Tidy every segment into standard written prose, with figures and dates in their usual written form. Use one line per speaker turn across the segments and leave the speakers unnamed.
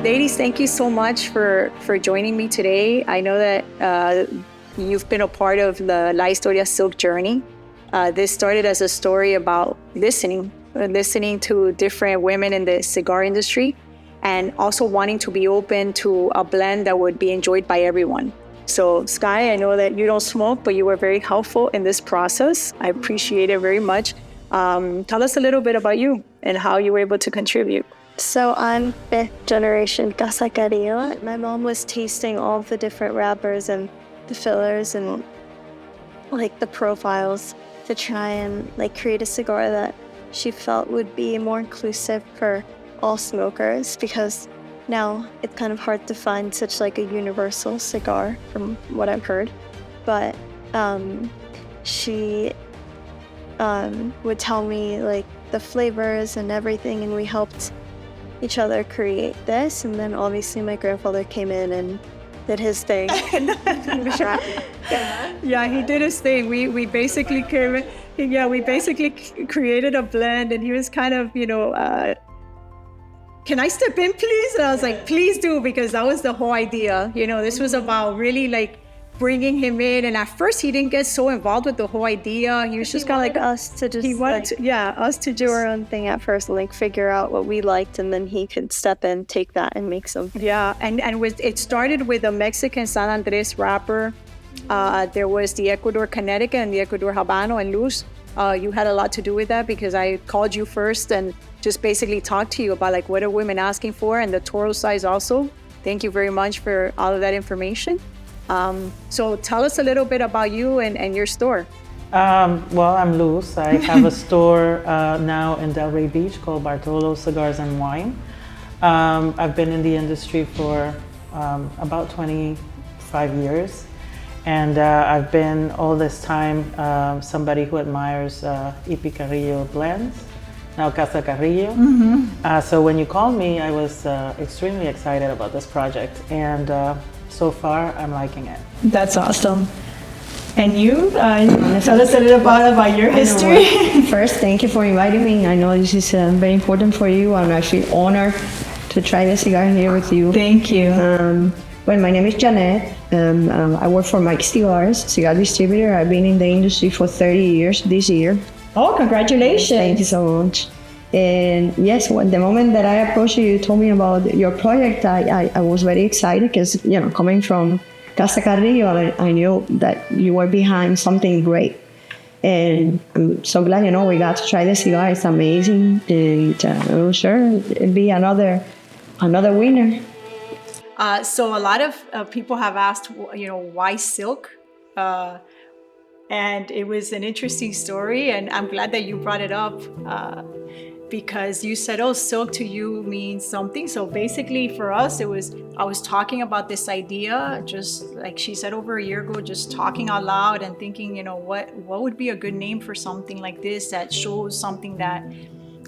Ladies, thank you so much for joining me today. I know that you've been a part of the La Historia Silk journey. This started as a story about listening to different women in the cigar industry, and also wanting to be open to a blend that would be enjoyed by everyone. So Sky, I know that you don't smoke, but you were very helpful in this process. I appreciate it very much. Tell us a little bit about you and how you were able to contribute.
So I'm 5th generation Casa Carrillo. My mom was tasting all of the different wrappers and the fillers and like the profiles to try and like create a cigar that she felt would be more inclusive for all smokers, because now it's kind of hard to find such like a universal cigar from what I've heard. But she would tell me like the flavors and everything, and we helped each other create this. And then obviously my grandfather came in and did his thing.
Yeah, he did his thing. We basically created a blend, and he was kind of, can I step in, please? And I was like, please do, because that was the whole idea. This was about really like bringing him in. And at first he didn't get so involved with the whole idea. He was just kind of like
us to just
us to
do our own thing at first, and like figure out what we liked, and then he could step in, take that, and make some.
Yeah, and it started with a Mexican San Andres wrapper. There was the Ecuador Connecticut and the Ecuador Habano and Luz. You had a lot to do with that, because I called you first and just basically talked to you about like what are women asking for, and the Toro size also. Thank you very much for all of that information. So tell us a little bit about you and your store.
Well, I'm Luz. I have a store now in Delray Beach called Bartolo's Cigars and Wine. I've been in the industry for about 25 years. And I've been all this time somebody who admires EP Carrillo blends, now Casa Carrillo. Mm-hmm. So when you called me, I was extremely excited about this project. And so far, I'm liking it.
That's awesome. And you, tell us a little bit about your history.
First, thank you for inviting me. I know this is very important for you. I'm actually honored to try the cigar here with you.
Thank you.
Well, my name is Janet. I work for Mike Cigars, cigar distributor. I've been in the industry for 30 years this year.
Oh, congratulations.
Thank you so much. And yes, the moment that I approached you, you told me about your project, I was very excited, because, coming from Casa Carrillo, I knew that you were behind something great. And I'm so glad, we got to try the cigar. It's amazing. And I'm sure it'll be another winner.
So a lot of people have asked, why silk? And it was an interesting story, and I'm glad that you brought it up because you said, silk to you means something. So basically for us, I was talking about this idea, just like she said, over a year ago, just talking out loud and thinking, what would be a good name for something like this that shows something that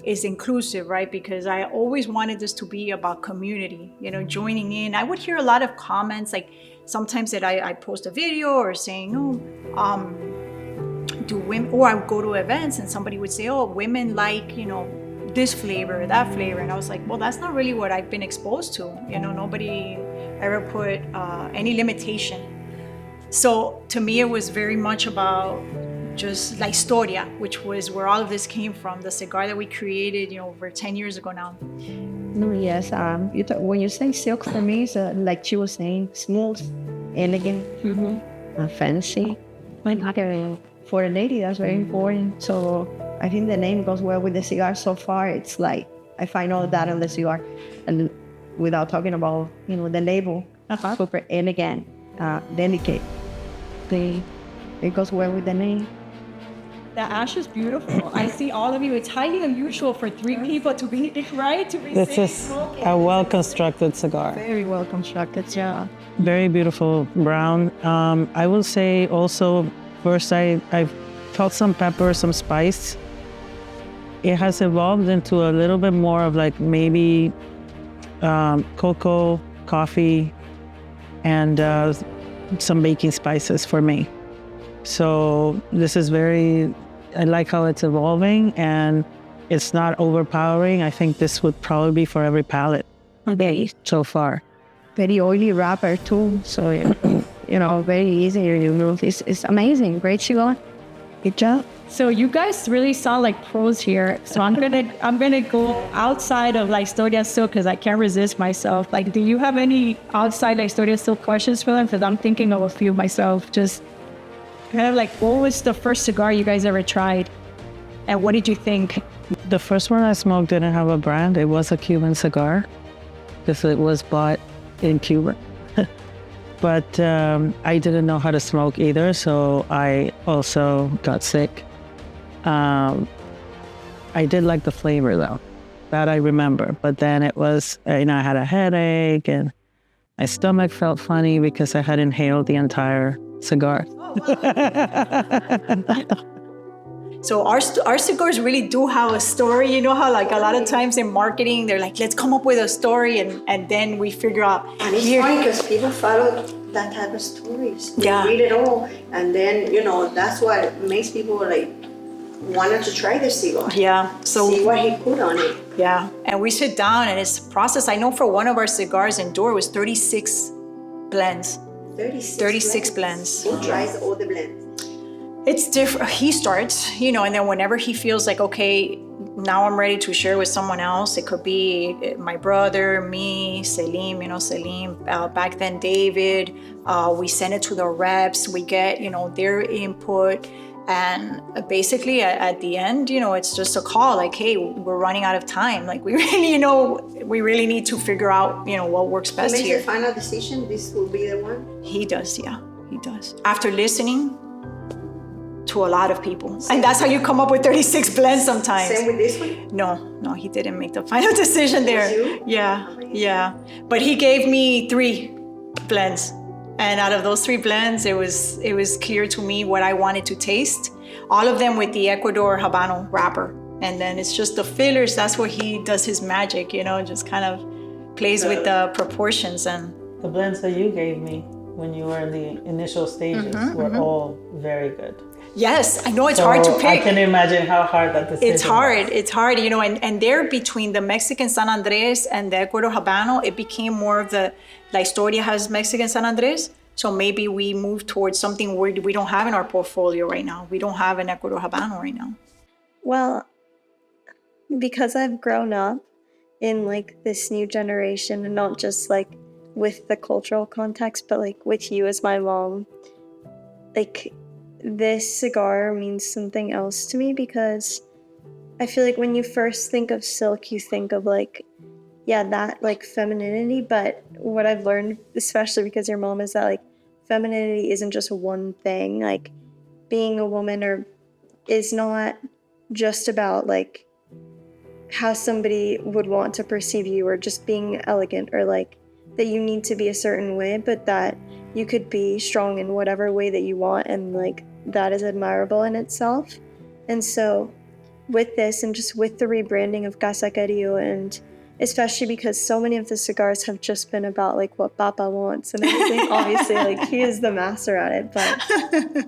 is inclusive, right? Because I always wanted this to be about community, joining in. I would hear a lot of comments, like sometimes that I post a video or saying, do women, or I would go to events and somebody would say, women like, this flavor, that flavor. And I was like, well, that's not really what I've been exposed to. Nobody ever put any limitation. So to me, it was very much about just La Historia, which was where all of this came from, the cigar that we created, over 10 years ago now.
No, yes. When you say silk, for me, it's like she was saying, smooth, elegant, fancy. For a lady, that's very important. So I think the name goes well with the cigar so far. It's like, I find all that on the cigar. And without talking about, the label, super elegant, delicate. It goes well with the name.
The ash is beautiful. I see all of you. It's highly unusual for 3 people to be
This is a well-constructed cigar.
Very well constructed, yeah.
Very beautiful brown. I will say also, first I felt some pepper, some spice. It has evolved into a little bit more of like maybe cocoa, coffee, and some baking spices for me. So this is I like how it's evolving, and it's not overpowering. I think this would probably be for every palate.
Okay, so far. Very oily wrapper too, so very easy to remove. It's amazing. Great cigar. Good job.
So you guys really sound like pros here. So I'm gonna go outside of like Historia Silk because I can't resist myself. Like, do you have any outside like Historia Silk questions for them? Because I'm thinking of a few myself. Just kind of like, what was the first cigar you guys ever tried, and what did you think?
The first one I smoked didn't have a brand. It was a Cuban cigar because it was bought in Cuba. But I didn't know how to smoke either, so I also got sick. I did like the flavor though, that I remember. But then it was, I had a headache and my stomach felt funny because I had inhaled the entire cigar.
So our cigars really do have a story. You know how like a lot of times in marketing, they're like, let's come up with a story and then we figure out.
And it's funny because people follow that type of stories. They read it all, and then that's what makes people like wanted to try the cigar.
Yeah. So
see what he put on it.
Yeah, and we sit down and it's a process. I know for one of our cigars in Door was 36 blends. 36 blends.
He tries all the blends.
It's different. He starts, and then whenever he feels like, okay, now I'm ready to share with someone else. It could be my brother, me, Selim, back then David. We send it to the reps. We get, their input. And basically at the end, it's just a call like, hey, we're running out of time. Like we really need to figure out, what works best
He makes
here.
the final decision, this will be the one?
He does, yeah, he does. After listening to a lot of people. And that's how you come up with 36 blends sometimes.
Same with this one?
No, he didn't make the final decision there.
You?
Yeah. But he gave me 3 blends. And out of those 3 blends, it was clear to me what I wanted to taste. All of them with the Ecuador Habano wrapper. And then it's just the fillers, that's where he does his magic, just kind of plays with the proportions. And
the blends that you gave me when you were in the initial stages were all very good.
yes, I know it's hard to pick.
I can imagine how hard that decision
It's hard, and there between the Mexican San Andres and the Ecuador Habano, it became more of the, La Historia has Mexican San Andres, so maybe we move towards something we don't have in our portfolio right now. We don't have an Ecuador Habano right now.
Well, because I've grown up in like this new generation and not just like with the cultural context, but like with you as my mom, like this cigar means something else to me because I feel like when you first think of silk, you think of like, that like femininity, but what I've learned, especially because your mom, is that like femininity isn't just one thing. Like being a woman is not just about like how somebody would want to perceive you or just being elegant or like that you need to be a certain way, but that you could be strong in whatever way that you want, and like that is admirable in itself. And so with this and just with the rebranding of Casa Carrillo, and especially because so many of the cigars have just been about like what Papa wants and everything, obviously like he is the master at it, but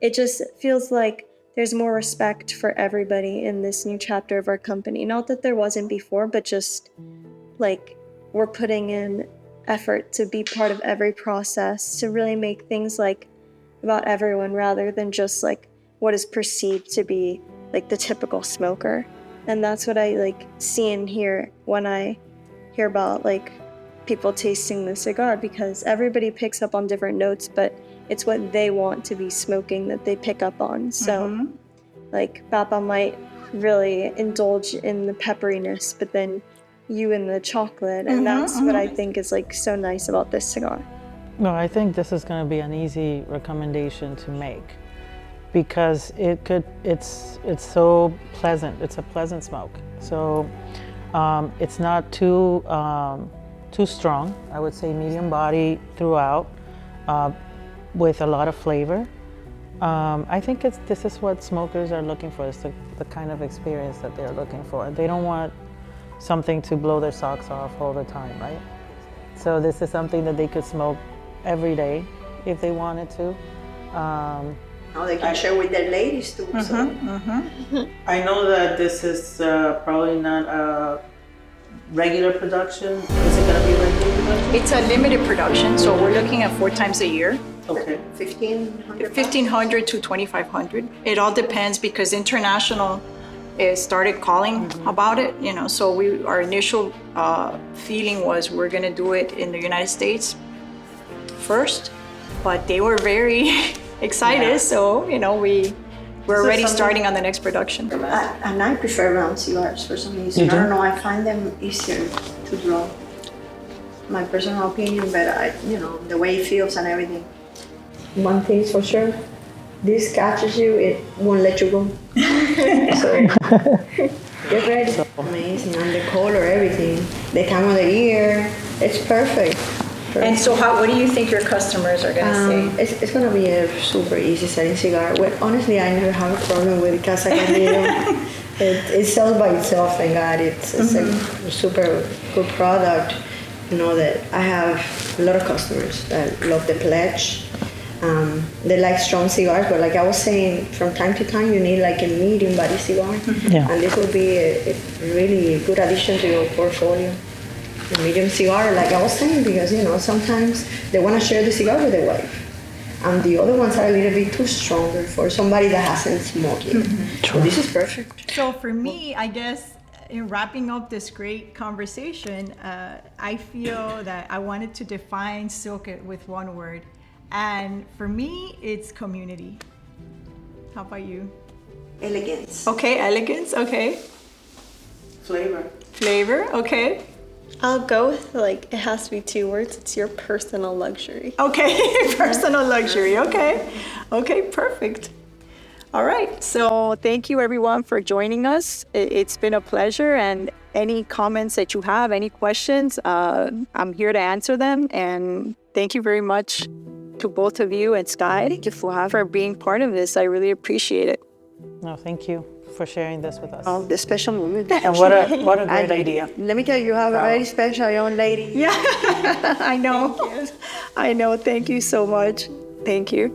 it just feels like there's more respect for everybody in this new chapter of our company. Not that there wasn't before, but just like we're putting in effort to be part of every process, to really make things like about everyone rather than just like what is perceived to be like the typical smoker. And that's what I like see and hear when I hear about like people tasting the cigar, because everybody picks up on different notes, but it's what they want to be smoking that they pick up on. So like Papa might really indulge in the pepperiness, but then you in the chocolate, and that's what I think is like so nice about this cigar.
No, I think this is going to be an easy recommendation to make because it's so pleasant. It's a pleasant smoke. So it's not too strong. I would say medium body throughout with a lot of flavor. I think this is what smokers are looking for. It's the kind of experience that they're looking for. They don't want something to blow their socks off all the time, right? So this is something that they could smoke every day if they wanted to.
Now they can share with their ladies too.
I know that this is probably not regular production? Is it gonna be regular production?
It's a limited production, so we're looking at 4 times a year.
Okay.
1,500.
1,500 to 2,500. It all depends because international started calling about it, you know. So our initial feeling was we're gonna do it in the United States first, but they were very excited.
Yeah.
So you know we're already
something-
starting on the next production.
And I prefer round cigars for some reason. I don't know, I find them easier to draw. My personal opinion, but the way it feels and everything. One thing is for sure, this catches you, it won't let you go. So, get ready. Amazing, and the color, everything. The time of the year, it's perfect.
And so, what do you think your customers are gonna say?
It's gonna be a super easy selling cigar. Well, honestly, I never have a problem with Casa Carrillo. It sells by itself, thank God. It's a super good product. You know that I have a lot of customers that love the pledge. They like strong cigars, but like I was saying, from time to time you need like a medium-bodied cigar,
Yeah.
and this would be a really good addition to your portfolio. A medium cigar, like I was saying, because sometimes they want to share the cigar with their wife, and the other ones are a little bit too stronger for somebody that hasn't smoked yet. So this is perfect.
So for me, I guess in wrapping up this great conversation, I feel that I wanted to define silk with one word. And for me, it's community. How about you?
Elegance.
Okay, elegance, okay.
Flavor.
Flavor, okay.
I'll go with it has to be 2 words. It's your personal luxury.
Okay, personal luxury, okay. Okay, perfect. All right, so thank you everyone for joining us. It's been a pleasure, and any comments that you have, any questions, I'm here to answer them. And thank you very much to both of you and Sky for being part of this. I really appreciate it.
No, thank you for sharing this with us.
The special moment.
And what a great idea.
Let me tell you, you have a very special young lady.
Yeah, I know. I know. Thank you so much. Thank you.